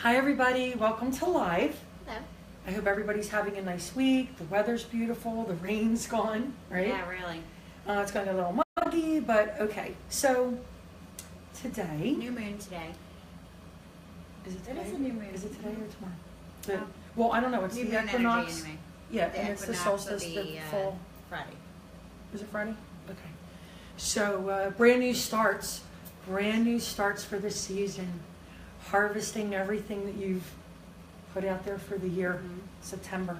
Hi everybody, welcome to Live. Hello. I hope everybody's having a nice week. The weather's beautiful, the rain's gone, right? Yeah, really. It's going to get a little muggy, but okay. So today, New moon today. is it It today? is a new moon. Is it today or tomorrow? The, Oh. well, I don't know. It's New the moon equinox. energy anyway. Yeah, The and it's the equinox will solstice, the be, fall. Friday. Is it Friday? Okay. So brand new starts for the season. Harvesting everything that you've put out there for the year, September,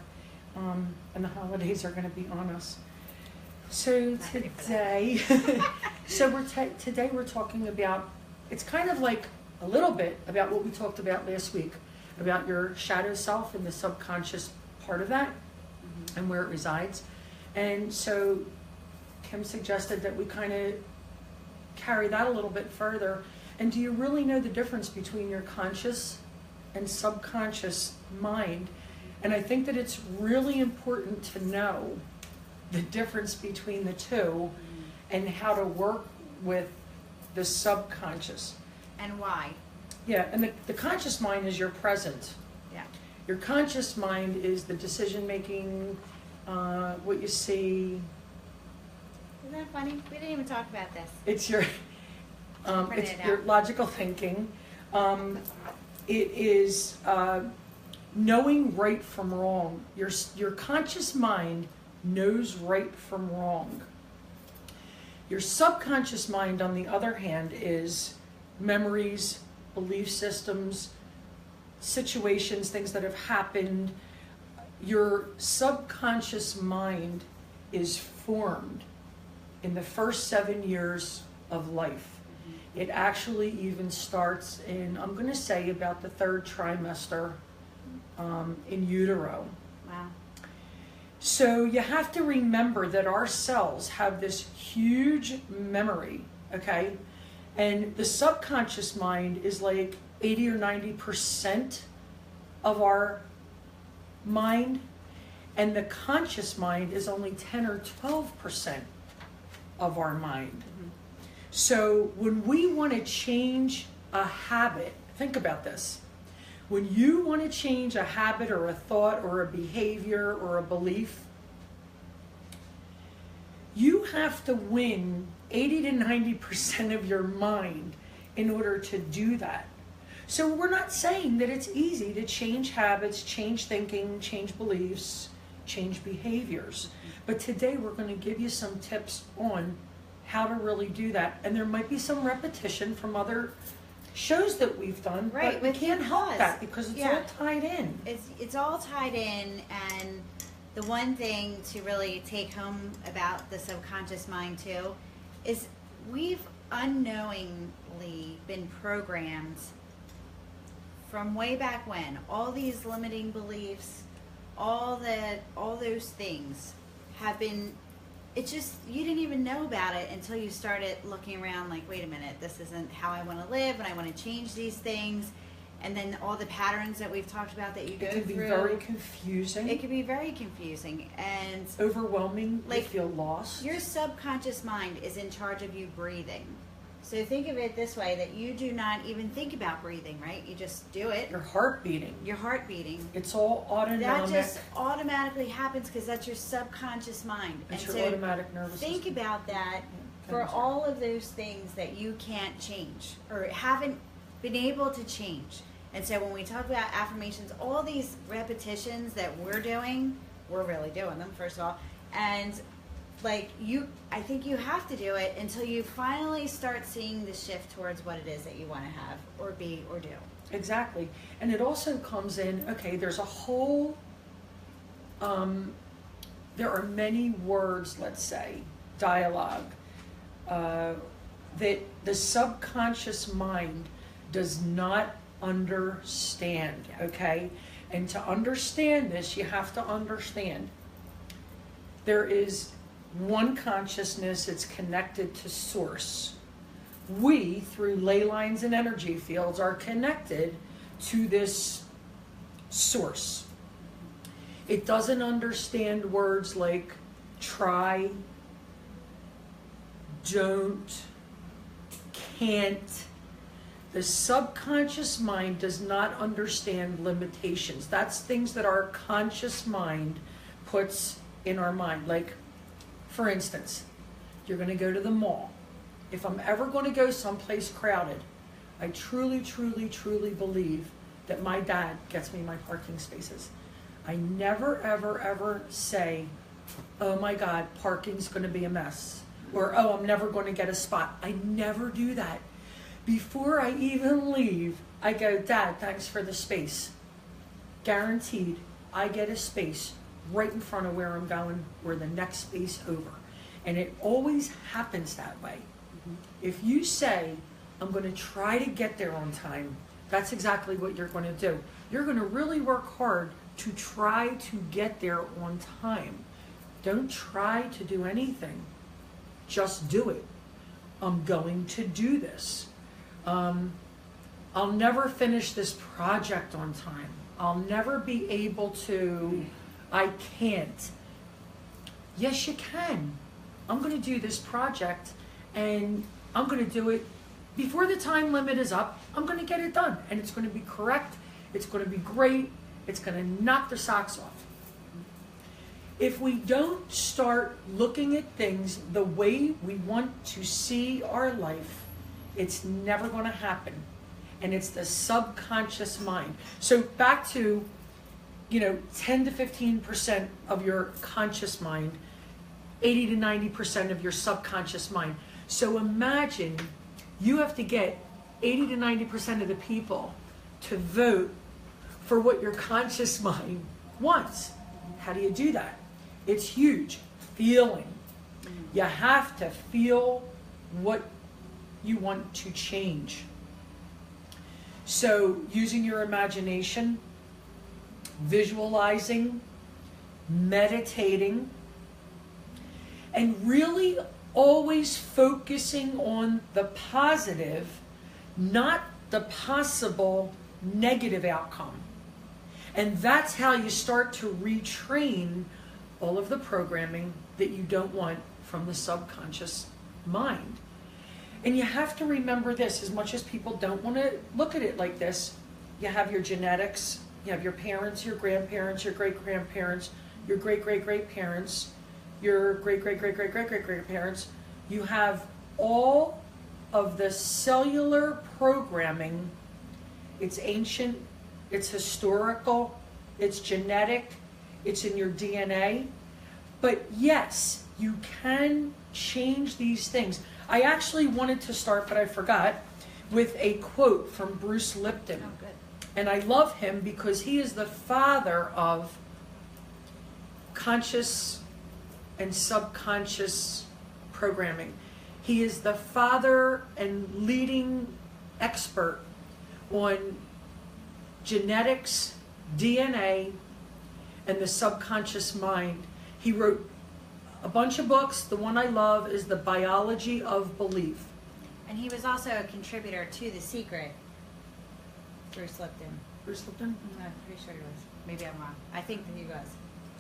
and the holidays are going to be on us. So Not ready for today, today we're talking about. It's kind of like a little bit about what we talked about last week, about your shadow self and the subconscious part of that, and where it resides. And so Kim suggested that we kind of carry that a little bit further. And do you really know the difference between your conscious and subconscious mind? And I think that it's really important to know the difference between the two and how to work with the subconscious. And why? Yeah, and the conscious mind is your present. Yeah. Your conscious mind is the decision making, what you see. Isn't that funny? We didn't even talk about this. It's your Printed it's it your out. logical thinking. It is knowing right from wrong. Your conscious mind knows right from wrong. Your subconscious mind, on the other hand, is memories, belief systems, situations, things that have happened. Your subconscious mind is formed in the first 7 years of life. It actually even starts in, I'm going to say, about the third trimester in utero. Wow. So you have to remember that our cells have this huge memory, okay? And the subconscious mind is like 80 or 90% of our mind, and the conscious mind is only 10 or 12% of our mind. So when we want to change a habit, think about this. When you want to change a habit or a thought or a behavior or a belief, you have to win 80 to 90% of your mind in order to do that. So we're not saying that it's easy to change habits, change thinking, change beliefs, change behaviors. But today we're going to give you some tips on how to really do that. And there might be some repetition from other shows that we've done, Right, but we can't help because- that because it's yeah. all tied in. It's all tied in, and the one thing to really take home about the subconscious mind too is we've unknowingly been programmed from way back when. All these limiting beliefs, all those things have been. It's just, you didn't even know about it until you started looking around like, wait a minute, this isn't how I want to live, and I want to change these things. And then all the patterns that we've talked about that you go It can be through. very confusing, It can be very confusing. And overwhelming, Like, you feel lost. your subconscious mind is in charge of you breathing. So think of it this way, that you do not even think about breathing, right? You just do it. Your heart beating. Your heart beating. It's all autonomic. That just automatically happens because that's your subconscious mind. It's and your so automatic nervous think system. about that Yeah, for thanks. all of those things that you can't change or haven't been able to change. And so when we talk about affirmations, all these repetitions that we're doing, we're really doing them, first of all. And I think you have to do it until you finally start seeing the shift towards what it is that you want to have or be or do. Exactly. And it also comes in, okay, there's a whole, there are many words, let's say, dialogue, that the subconscious mind does not understand, okay? And to understand this, you have to understand there is one consciousness, it's connected to source. We, through ley lines and energy fields, are connected to this source. It doesn't understand words like try, don't, can't, The subconscious mind does not understand limitations. That's things that our conscious mind puts in our mind. Like, for instance, you're going to go to the mall. If I'm ever going to go someplace crowded, I truly, truly, truly believe that my dad gets me my parking spaces. I never, ever, ever say, oh my God, parking's going to be a mess. Or, oh, I'm never going to get a spot. I never do that. Before I even leave, I go, Dad, thanks for the space. Guaranteed, I get a space right in front of where I'm going, or the next space over. And it always happens that way. If you say, I'm going to try to get there on time, that's exactly what you're going to do. You're going to really work hard to try to get there on time. Don't try to do anything. Just do it. I'm going to do this. I'll never finish this project on time. I'll never be able to. I can't. Yes, you can. I'm going to do this project, and I'm going to do it before the time limit is up. I'm going to get it done, and it's going to be correct. It's going to be great. It's going to knock the socks off. If we don't start looking at things the way we want to see our life, it's never going to happen. And it's the subconscious mind. So back to, 10 to 15% of your conscious mind, 80 to 90% of your subconscious mind. So imagine you have to get 80 to 90% of the people to vote for what your conscious mind wants. How do you do that? It's huge. Feeling. You have to feel what you want to change. So using your imagination, visualizing, meditating, and really always focusing on the positive, not the possible negative outcome. And that's how you start to retrain all of the programming that you don't want from the subconscious mind. And you have to remember this, as much as people don't want to look at it like this, you have your genetics, you have your parents, your grandparents, your great-grandparents, your great-great-great-parents, your great-great-great-great-great-great-great-parents. You have all of the cellular programming. It's ancient, it's historical, it's genetic, it's in your DNA. But yes, you can change these things. I actually wanted to start, but I forgot, with a quote from Bruce Lipton. Oh, good. And I love him because he is the father of conscious and subconscious programming. He is the father and leading expert on genetics, DNA, and the subconscious mind. He wrote a bunch of books. The one I love is The Biology of Belief. And he was also a contributor to The Secret. Bruce Lipton. Bruce Lipton? I'm pretty sure he was. Maybe I'm wrong. I think that he was.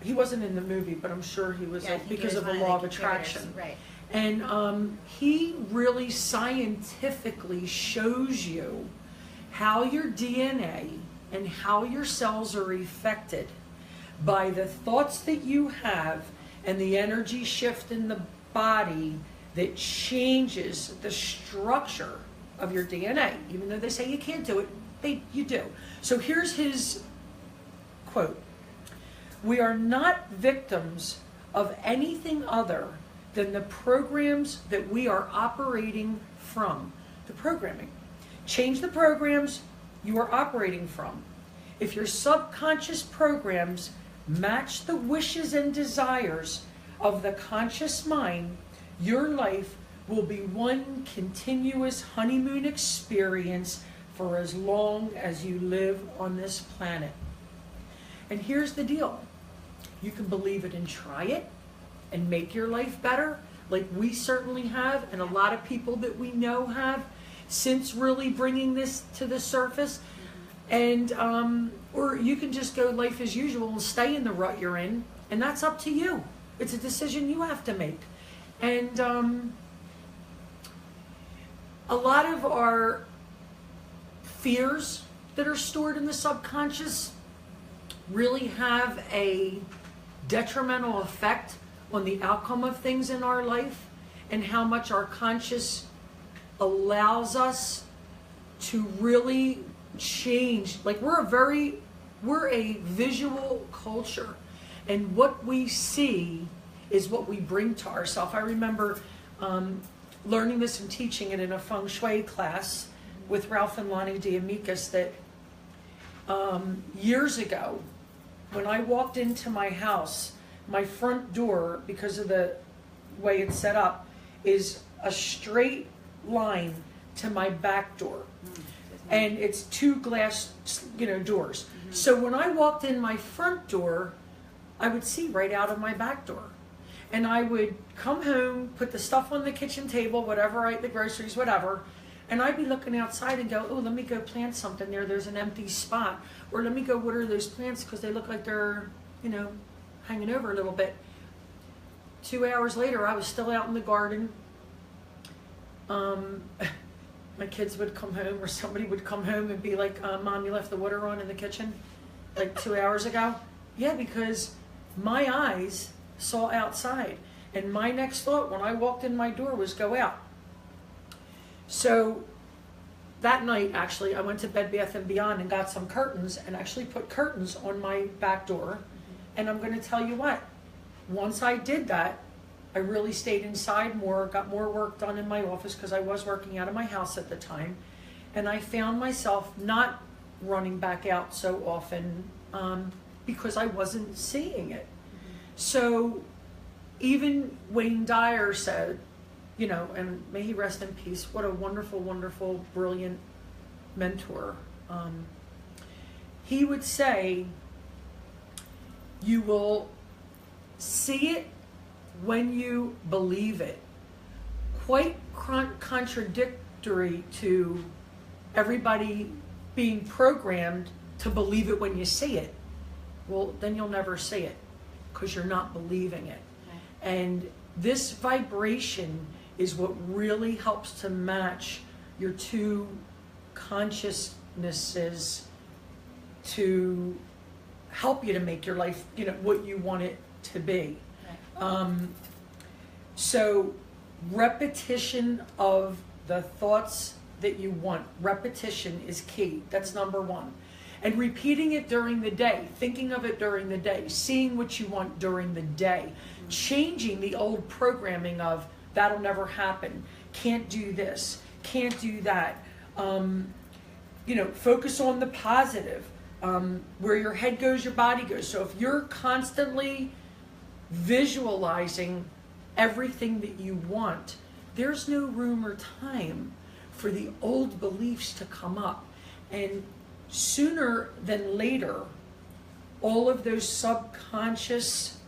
He wasn't in the movie, but I'm sure he was, because of the law of attraction. Right. And he really scientifically shows you how your DNA and how your cells are affected by the thoughts that you have and the energy shift in the body that changes the structure of your DNA. Even though they say you can't do it, you do. So here's his quote. We are not victims of anything other than the programs that we are operating from. The programming. Change the programs you are operating from. If your subconscious programs match the wishes and desires of the conscious mind, your life will be one continuous honeymoon experience for as long as you live on this planet. And here's the deal. You can believe it and try it and make your life better, like we certainly have, and a lot of people that we know have, since really bringing this to the surface. And or you can just go life as usual and stay in the rut you're in, and that's up to you. It's a decision you have to make. And a lot of our fears that are stored in the subconscious really have a detrimental effect on the outcome of things in our life, and how much our conscious allows us to really change. Like, we're a visual culture, and what we see is what we bring to ourselves. I remember learning this and teaching it in a feng shui class with Ralph and Lonnie D'Amicus, that years ago, when I walked into my house, my front door, because of the way it's set up, is a straight line to my back door. And it's 2 glass, doors. So when I walked in my front door, I would see right out of my back door. And I would come home, put the stuff on the kitchen table, whatever, the groceries, whatever, and I'd be looking outside and go, oh, let me go plant something there. There's an empty spot. Or let me go water those plants because they look like they're, hanging over a little bit. 2 hours later, I was still out in the garden. My kids would come home, or somebody would come home and be like, Mom, you left the water on in the kitchen like 2 hours ago? Yeah, because my eyes saw outside. And my next thought when I walked in my door was go out. So that night, actually, I went to Bed Bath & Beyond and got some curtains and actually put curtains on my back door. And I'm going to tell you what, once I did that, I really stayed inside more, got more work done in my office because I was working out of my house at the time. And I found myself not running back out so often because I wasn't seeing it. So even Wayne Dyer said, and may he rest in peace, what a wonderful, wonderful, brilliant mentor. He would say, you will see it when you believe it. Quite contradictory to everybody being programmed to believe it when you see it. Well, then you'll never see it because you're not believing it. Right. And this vibration is what really helps to match your 2 consciousnesses to help you to make your life, what you want it to be. Right. So repetition of the thoughts that you want. Repetition is key. That's number 1. And repeating it during the day, thinking of it during the day, seeing what you want during the day, changing the old programming of that'll never happen, can't do this, can't do that. Focus on the positive. Where your head goes, your body goes. So if you're constantly visualizing everything that you want, there's no room or time for the old beliefs to come up. And sooner than later, all of those subconscious,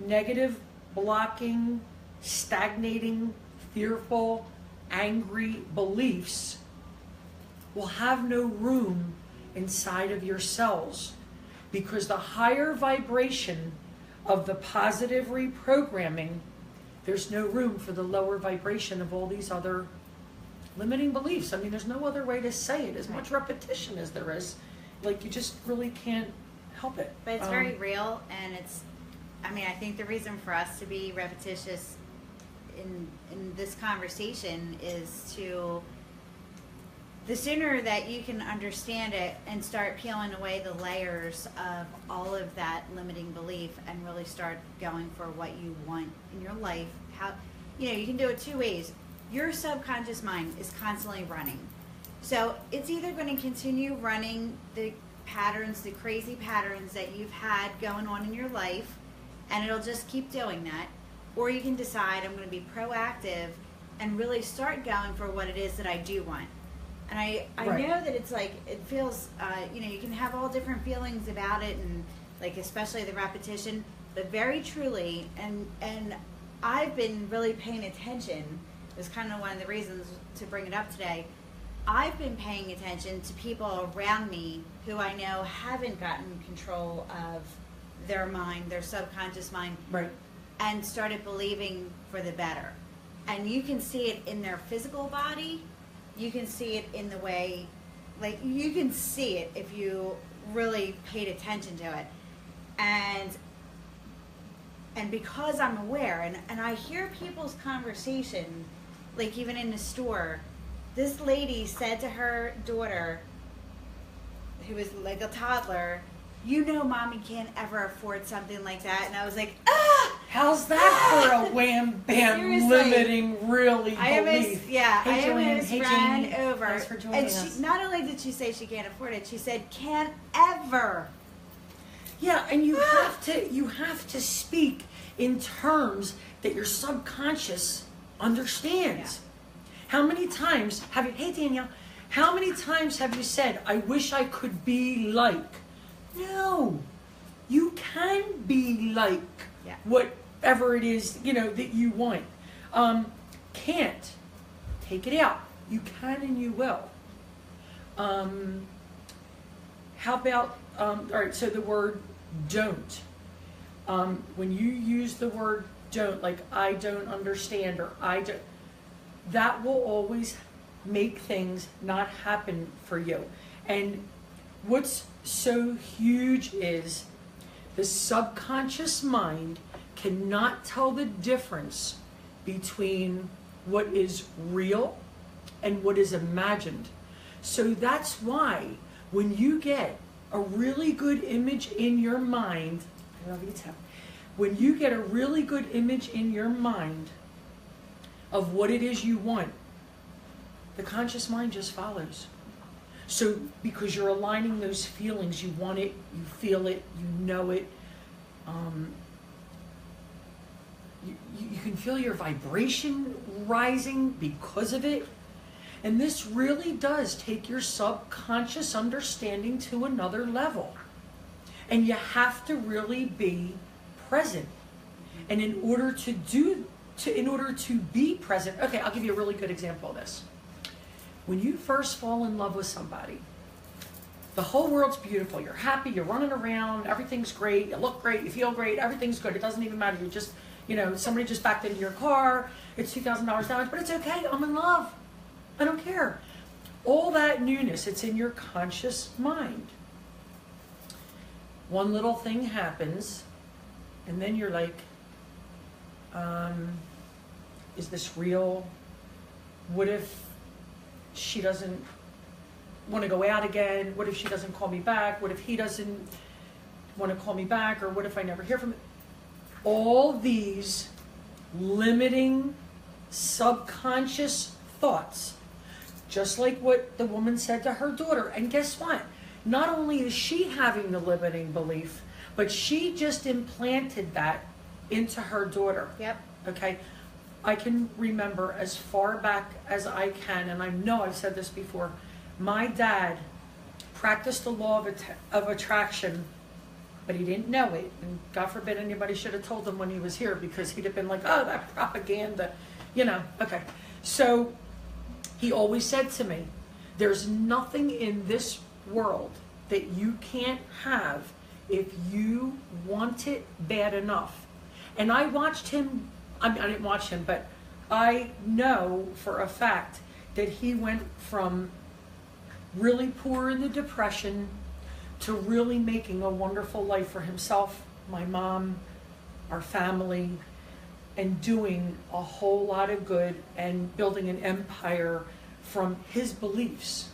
negative, blocking, stagnating, fearful, angry beliefs will have no room inside of your cells, because the higher vibration of the positive reprogramming, there's no room for the lower vibration of all these other limiting beliefs. I mean, there's no other way to say it. As much repetition as there is, like, you just really can't help it. But it's very real, and I think the reason for us to be repetitious in this conversation is to, the sooner that you can understand it and start peeling away the layers of all of that limiting belief and really start going for what you want in your life. You can do it 2 ways. Your subconscious mind is constantly running. So it's either going to continue running the patterns, the crazy patterns that you've had going on in your life, and it'll just keep doing that. Or you can decide, I'm going to be proactive and really start going for what it is that I do want. And I Right. know that it's like, it feels, you can have all different feelings about it, and like especially the repetition, but very truly, and I've been really paying attention. It was kind of one of the reasons to bring it up today. I've been paying attention to people around me who I know haven't gotten control of their mind, their subconscious mind, Right. and started believing for the better. And you can see it in their physical body. You can see it in the way, like you can see it if you really paid attention to it. And because I'm aware, and I hear people's conversation, like even in the store, this lady said to her daughter, who was like a toddler, you know mommy can't ever afford something like that. And I was like, ah! How's that for a wham bam Seriously. limiting really I belief? almost, yeah, Hey, I Joanne. almost Hey, ran Jamie. over. Thanks for joining And us. she, not only did she say she can't afford it, she said can't ever. Yeah, and you have to speak in terms that your subconscious understands. How many times have you, hey Danielle, how many times have you said, I wish I could be like? No, you can be like whatever it is, that you want. Can't, take it out. You can and you will. How about, all right, so the word don't. When you use the word don't, like I don't understand or I don't, that will always make things not happen for you. And what's so huge is the subconscious mind cannot tell the difference between what is real and what is imagined. So that's why when you get a really good image in your mind, I love you, Tim. When you get a really good image in your mind of what it is you want, the conscious mind just follows. So because you're aligning those feelings, you want it, you feel it, you know it. You can feel your vibration rising because of it. And this really does take your subconscious understanding to another level. And you have to really be present. And in order to be present, okay, I'll give you a really good example of this. When you first fall in love with somebody, the whole world's beautiful. You're happy, you're running around, everything's great, you look great, you feel great, everything's good. It doesn't even matter. You're just, somebody just backed into your car, it's $2,000 damage, but it's okay, I'm in love. I don't care. All that newness, it's in your conscious mind. One little thing happens, and then you're like, is this real? What if she doesn't want to go out again? What if she doesn't call me back? What if he doesn't want to call me back? Or what if I never hear from him? All these limiting subconscious thoughts, just like what the woman said to her daughter. And guess what? Not only is she having the limiting belief, but she just implanted that into her daughter. Yep. Okay? I can remember as far back as I can, and I know I've said this before, my dad practiced the law of attraction, but he didn't know it. And God forbid anybody should have told him when he was here, because he'd have been like, oh, that propaganda, okay. So he always said to me, there's nothing in this world that you can't have if you want it bad enough. And I watched him, I didn't watch him, but I know for a fact that he went from really poor in the Depression to really making a wonderful life for himself, my mom, our family, and doing a whole lot of good and building an empire from his beliefs.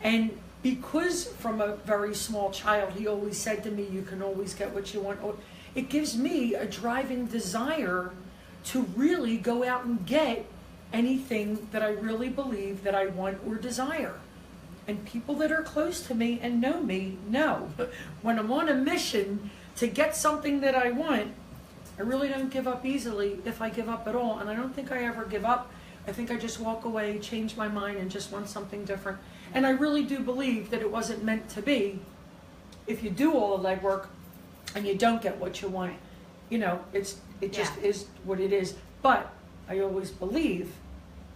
And because from a very small child, he always said to me, you can always get what you want. It gives me a driving desire to really go out and get anything that I really believe that I want or desire. And people that are close to me and know me know when I'm on a mission to get something that I want, I really don't give up easily, if I give up at all. And I don't think I ever give up. I think I just walk away, change my mind, and just want something different. And I really do believe that it wasn't meant to be. If you do all the legwork and you don't get what you want, it just is what it is. But I always believe,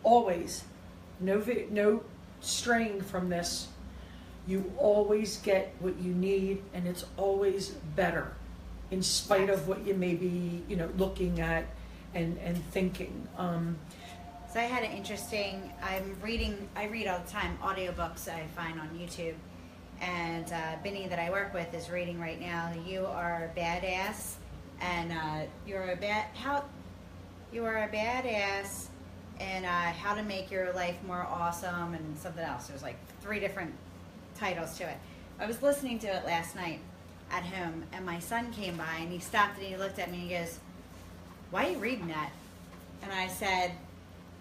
always, no straying from this, you always get what you need, and it's always better, in spite of what you may be, looking at and thinking. So I had an interesting, I read all the time, audiobooks I find on YouTube. And Benny that I work with is reading right now, You Are a Badass. And you are a badass, and how to make your life more awesome, and something else. There's like 3 different titles to it. I was listening to it last night at home, and my son came by, and he stopped and he looked at me and he goes, "Why are you reading that?" And I said,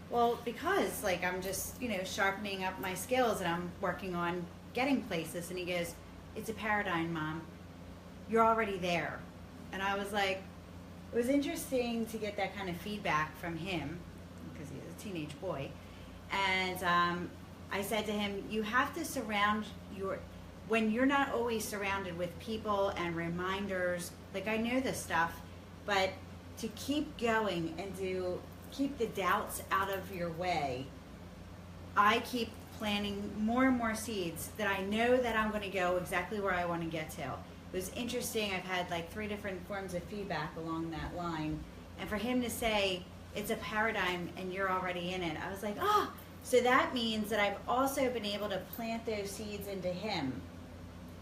"Well, because like I'm just, sharpening up my skills, and I'm working on getting places." And he goes, "It's a paradigm, Mom. You're already there." And I was like, it was interesting to get that kind of feedback from him, because he's a teenage boy. And I said to him, you have to surround when you're not always surrounded with people and reminders, like I know this stuff, but to keep going and to keep the doubts out of your way, I keep planting more and more seeds that I know that I'm going to go exactly where I want to get to. It was interesting. I've had like 3 different forms of feedback along that line. And for him to say, it's a paradigm and you're already in it, I was like, oh, so that means that I've also been able to plant those seeds into him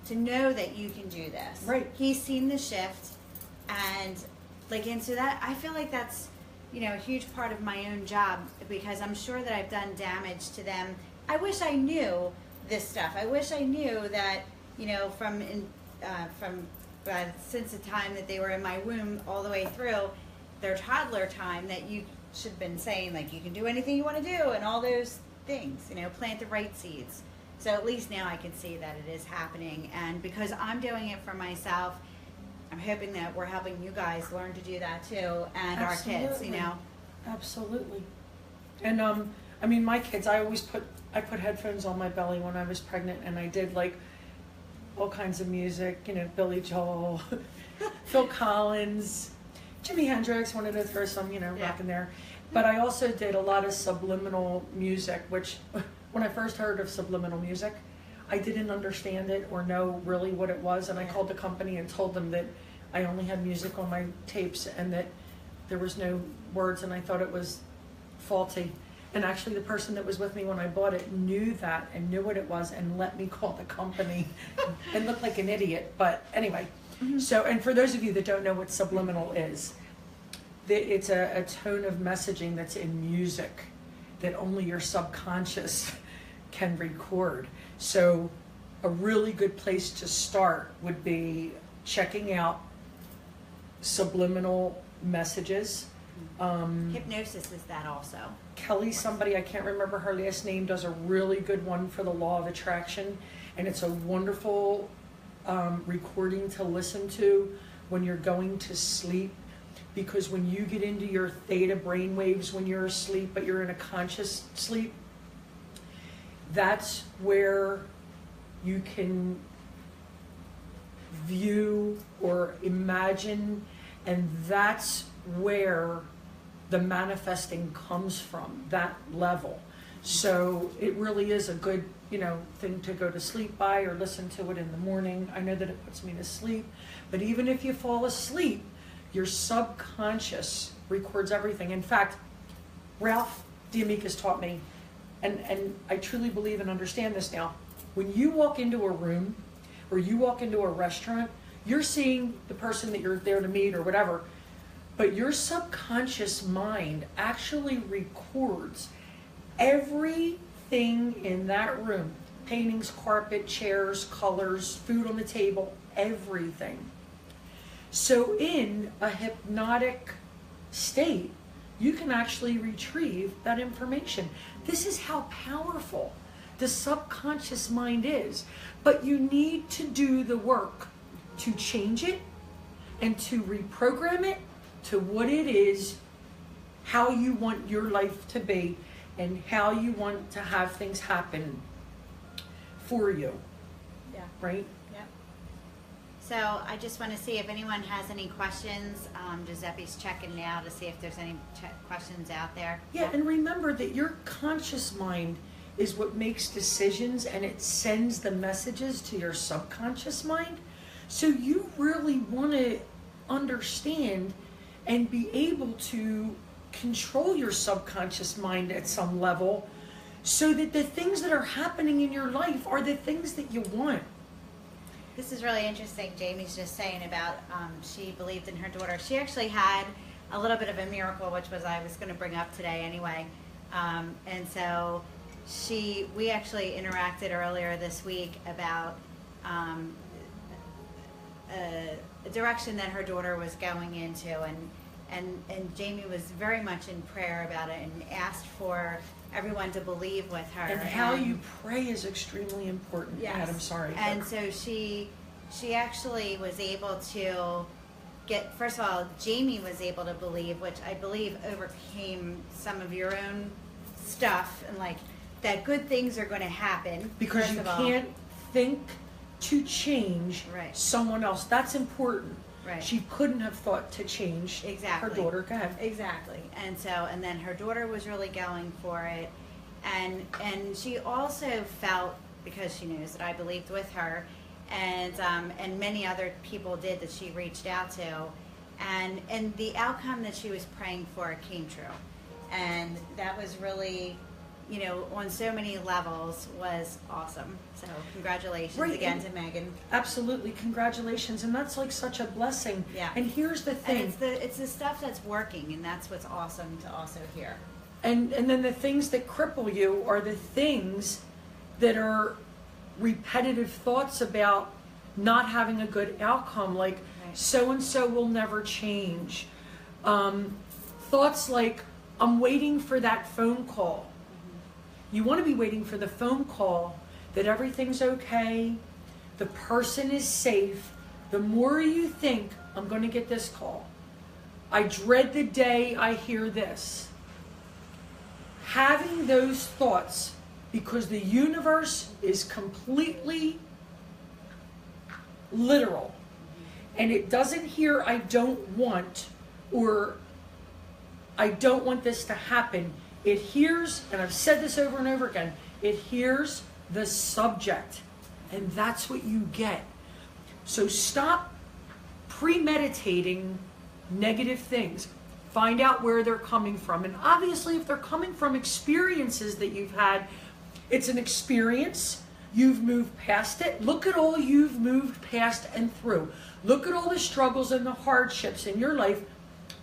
to know that you can do this. Right. He's seen the shift, and so that, I feel like that's, a huge part of my own job, because I'm sure that I've done damage to them. I wish I knew this stuff. I wish I knew that, since the time that they were in my womb all the way through their toddler time, that you should have been saying, like, you can do anything you want to do and all those things, plant the right seeds. So at least now I can see that it is happening. And because I'm doing it for myself, I'm hoping that we're helping you guys learn to do that too, and Absolutely. our kids, Absolutely. And my kids, I put headphones on my belly when I was pregnant, and I did like all kinds of music, Billy Joel, Phil Collins, Jimi Hendrix, wanted to throw some, rock in there. But I also did a lot of subliminal music, which when I first heard of subliminal music, I didn't understand it or know really what it was. And I called the company and told them that I only had music on my tapes and that there was no words, and I thought it was faulty. And actually the person that was with me when I bought it knew that and knew what it was and let me call the company and look like an idiot. But anyway, so, and for those of you that don't know what subliminal is, it's a tone of messaging that's in music that only your subconscious can record. So a really good place to start would be checking out subliminal messages. Hypnosis is that also. Kelly, somebody, I can't remember her last name, does a really good one for the law of attraction, and it's a wonderful recording to listen to when you're going to sleep, because when you get into your theta brain waves when you're asleep, but you're in a conscious sleep, that's where you can view or imagine, and that's where the manifesting comes from, that level. So it really is a good, thing to go to sleep by or listen to it in the morning. I know that it puts me to sleep, but even if you fall asleep, your subconscious records everything. In fact, Ralph D'Amico taught me, and I truly believe and understand this now, when you walk into a room or you walk into a restaurant, you're seeing the person that you're there to meet or whatever, but your subconscious mind actually records everything in that room. Paintings, carpet, chairs, colors, food on the table, everything. So in a hypnotic state, you can actually retrieve that information. This is how powerful the subconscious mind is. But you need to do the work to change it and to reprogram it to what it is, how you want your life to be, and how you want to have things happen for you. Yeah. Right? Yep. So I just want to see if anyone has any questions. Giuseppe's checking now to see if there's any questions out there. Yeah, and remember that your conscious mind is what makes decisions, and it sends the messages to your subconscious mind. So you really want to understand and be able to control your subconscious mind at some level so that the things that are happening in your life are the things that you want. This is really interesting. Jamie's just saying about she believed in her daughter. She actually had a little bit of a miracle, which was I was going to bring up today anyway. And so we actually interacted earlier this week about a direction that her daughter was going into, and Jamie was very much in prayer about it and asked for everyone to believe with her. And how you pray is extremely important. Yes. Adam, sorry. And so she actually was able to get, first of all, Jamie was able to believe, which I believe overcame some of your own stuff, and like that good things are going to happen. Because first you of all. can't think to change Right. someone else. That's important. Right. She couldn't have thought to change Exactly. her daughter. Go ahead. Exactly. And so, and then her daughter was really going for it. And she also felt, because she knows that I believed with her, and many other people did that she reached out to, and the outcome that she was praying for came true. And that was really, you know, on so many levels was awesome. So congratulations Right, again and- to Megan. Absolutely, congratulations, and that's like such a blessing. Yeah. And here's the And thing, it's the stuff that's working, and that's what's awesome to also hear. and then the things that cripple you are the things that are repetitive thoughts about not having a good outcome, like Right. so and so will never change. Thoughts like, I'm waiting for that phone call. You want to be waiting for the phone call that everything's okay, the person is safe. The more you think, I'm going to get this call, I dread the day I hear this. Having those thoughts, because the universe is completely literal, and it doesn't hear I don't want, or I don't want this to happen. It hears, and I've said this over and over again, it hears the subject, and that's what you get. So stop premeditating negative things. Find out where they're coming from. And obviously, if they're coming from experiences that you've had, it's an experience. You've moved past it. Look at all you've moved past and through. Look at all the struggles and the hardships in your life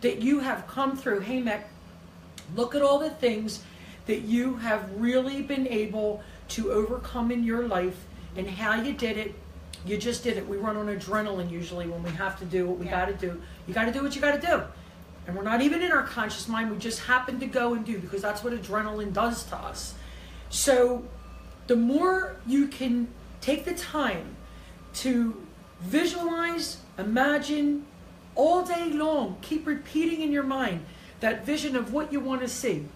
that you have come through. Hey, Mac, look at all the things that you have really been able to overcome in your life and how you did it. You just did it. We run on adrenaline usually when we have to do what we got to do. You got to do what you got to do. And we're not even in our conscious mind. We just happen to go and do, because that's what adrenaline does to us. So the more you can take the time to visualize, imagine all day long, keep repeating in your mind that vision of what you want to see.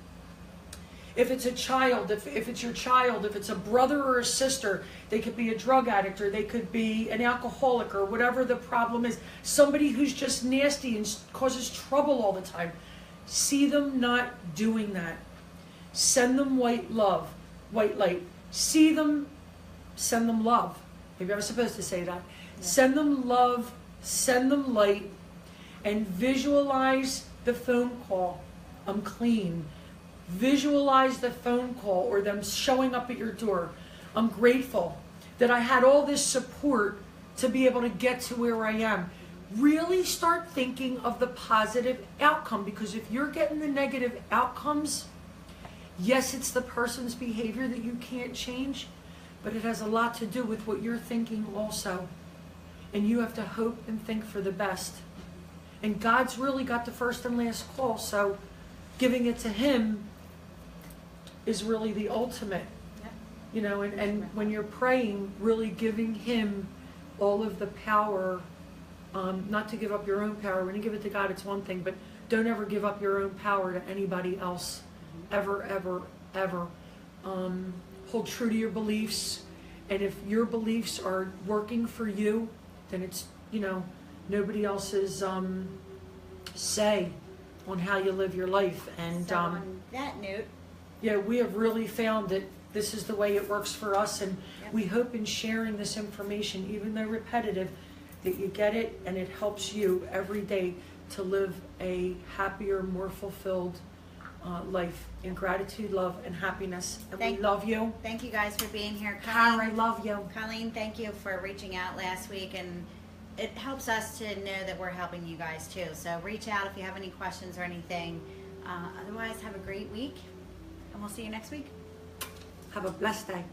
If it's a child, if it's your child, if it's a brother or a sister, they could be a drug addict, or they could be an alcoholic, or whatever the problem is. Somebody who's just nasty and causes trouble all the time. See them not doing that. Send them white light. See them, send them love. Maybe I was supposed to say that. Yeah. Send them love, send them light, and visualize the phone call. I'm clean. Visualize the phone call, or them showing up at your door. I'm grateful that I had all this support to be able to get to where I am. Really start thinking of the positive outcome, because if you're getting the negative outcomes, yes, it's the person's behavior that you can't change, but it has a lot to do with what you're thinking also. And you have to hope and think for the best. And God's really got the first and last call, so giving it to Him is really the ultimate. You know, and when you're praying, really giving Him all of the power, not to give up your own power. When you give it to God, it's one thing, but don't ever give up your own power to anybody else. Ever, ever, ever. Hold true to your beliefs, and if your beliefs are working for you, then it's, you know, nobody else's say on how you live your life. And So on that note, yeah, we have really found that this is the way it works for us, and we hope in sharing this information, even though repetitive, that you get it and it helps you every day to live a happier, more fulfilled life in gratitude, love, and happiness. And we love you. Thank you guys for being here. Karen, love you. Colleen, thank you for reaching out last week, and it helps us to know that we're helping you guys too. So reach out if you have any questions or anything. Otherwise, have a great week, and we'll see you next week. Have a blessed day.